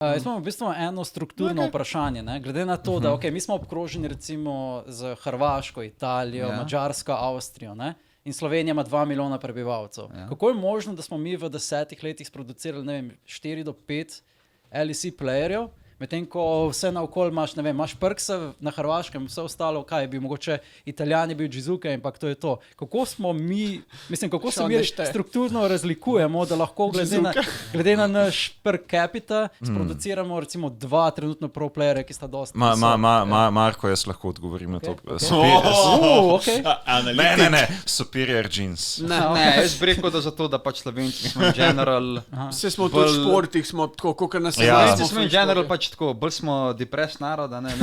Jaz imam v bistvu eno strukturno vprašanje, ne? Glede na to, da mi smo obkroženi recimo z Hrvaško, Italijo, Madžarsko, Avstrijo, ne? In Slovenija ima 2 milijona prebivalcev. Kako je možno, da smo mi v 10 letih sproducirali, ne vem, 4 do 5 LEC playerjev, medtem ko vse naokoli imaš, ne vem, imaš Perksa na Hrvaškem, vse ostalo, kaj bi mogoče Italijani bil Džizuke, ampak to je to. Kako smo mi, mislim, kako se mi strukturno razlikujemo, da lahko glede na naš per capita sproduciramo recimo 2 trenutno pro playere, ki sta dosti. Marko, jaz lahko odgovorim na to. Ne, superior genes. Ne, jaz bi rekel, da zato, da pač Slovenci smo in general. Vse smo tudi v športih, smo tako, kakor nas Slovenci smo in general pač tako, bolj smo depres narod, ne?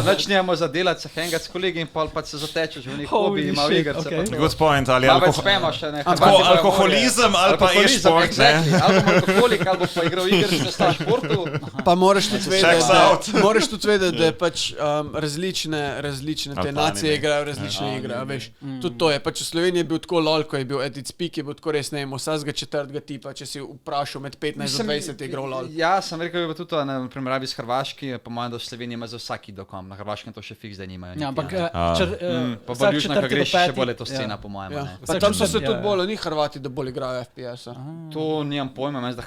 Začnemo za delati, se hangati s kolegi in pač se zatečeš v njih hobi, ima igrce. Good point, ali alkoholizem ali pa e-sport, ne? Ali pa alkoholik, ali pa igral igrice na športu. Pa moraš tudi vedeti, da je pač različne te nacije igrajo različne igre, veš. Tudi to je, pač v Sloveniji je bil tako lol, ko je bil at its peak, je bil tako res, ne vem, vsakega četrtega tipa, če si vprašal med 15 in 20 je igral lol. Ja, sem rekel, da tudi to, v primerjavi s Hrvaški, po mojem, da v Sloveniji ima za vsaki dokom, na Hrvaškem to še fiks, da nimajo. Ja, ampak pa bolj južna, ko greš, še bolj je to scena, po mojem. Pa tam so se tudi bolj, ni Hrvati, da bolj igrajo FPS-a. To nimam pojma, da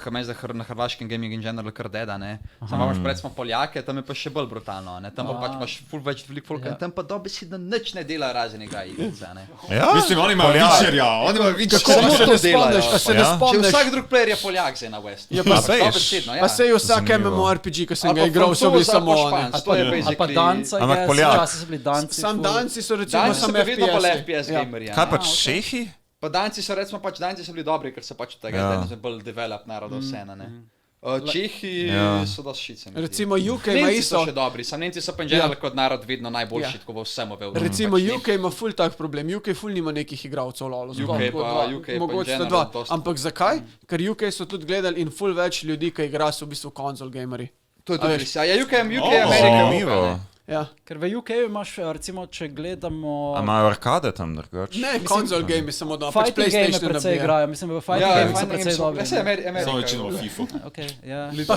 na hrvaškem gaming in general kar deda, ne. Samo imaš recimo Poljake, tam je pa še bolj brutalno, ne. Tam pa pač imaš full več veliko folka, tam pa dobesedno nič ne dela razen igra igrice, ne. Mislim, oni imajo Witcherja, oni imajo Witcherja. Če vsak drug player je Poljak zdaj na West. Pa sej vsak MMORPG, ko sem ga igral, so bili samo oni. Ali pa danca, včasih so bili danci. Sam danci so recimo samo FPS gamerji. Kaj pač Čehi? Pa danci so recimo pač danci so bili dobri, ker so pač od tega zdaj bolj develop narodov vseeno, ne. Čehi so dosti šice. Recimo UK ima Nemci isto. so še dobri, sam Nemci so pa in general kot narod vedno najboljši, tako v vsem v Evropi. Recimo UK ima ful tak problem, UK ful nima nekih igralcev lolo. Mogoče sta dva. Ampak zakaj? Ker UK so tudi gledali in ful več ljudi, ki igra so v bistvu console gameri. To je tudi res. Ja, UK Amerika. Ja. Ker v UK imaš, recimo, če gledamo... A imajo arkade tam drugač? Ne, console game samo da. Fighting game precej igrajo, mislim, v fighting game so precej dobri. Samo večino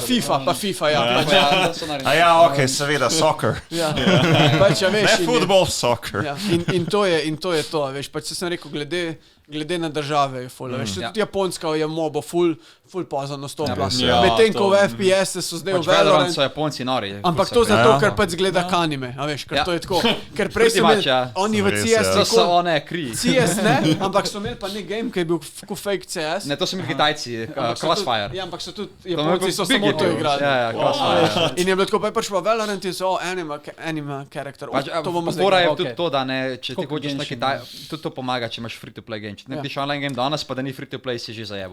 FIFA. Pa FIFA, ja. Okej, seveda, soccer. Ne football, soccer. In to je to, veš, pač sem rekel, glede na države je ful, veš, tudi Japonska je mobo ful pozorno stopila. Medtem ko v FPS so zdaj v Valorant. So Japonci nori. Ampak to zato, ker pač gleda anime, a veš, ker to je tako. Ker prej so imeli, oni v CS to so one kri. CS ne, ampak so imeli pa nek game, ki je bil fake CS. Ne, to so imeli Kitajci, Crossfire. Ja, ampak so tudi Japonci so samo to igrali. Ja, Crossfire. In je bilo tako, pa je prišel v Valorant in so anime character. To bomo zdaj. Fora je tudi to, da ne, če ti hočeš na Kitaj, tudi to pomaga, če imaš free to play game. Če ne greš online game danes, pa da ni free to play, si že zajebo.